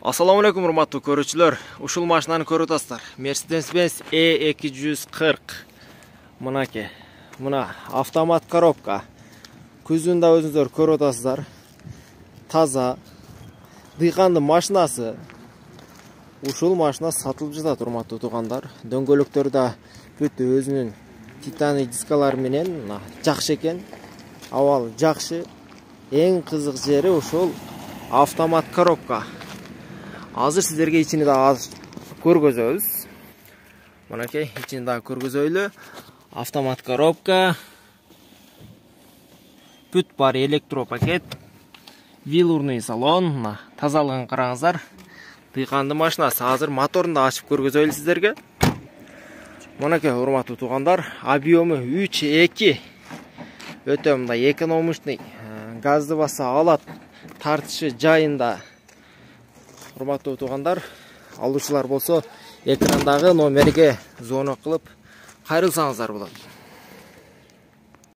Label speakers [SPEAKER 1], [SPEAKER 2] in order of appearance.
[SPEAKER 1] Assalamu alaikum урматтуу көрүүчүлөр. Ушул машинаны көрүп атасыздар. Mercedes-Benz E240. Мынаке. Мына автомат коробка. Күзүн да өзүңүздөр көрүп атасыздар. Таза. Дыйкандын машинасы. Ушул машина сатылып жатат, урматтуу туугандар. Дөңгөлөктөрү да бүт өзүнүн титаний дискалары менен жакшы экен. Абал жакшы. Эң кызык жери ушул автомат коробка. Азыр сиздерге ичини да көргөзөбүз. Мынакей, ичини да көргөзөйлү. Автомат коробка. Бүт бар электропакет. Велурный салон. Тазалыгын караңыздар. Дыйканды машинасы. Азыр моторун да ачып көргөзөйлү сиздерге. Мынакей, урматтуу туугандар, объему 3.2. Өтө мындай экономичный. Газды баса алат. Тартышы жайында. Урматтуу туугандар, алуучулар болсо экрандагы номерге звонок кылып кайрылсаңыздар болот.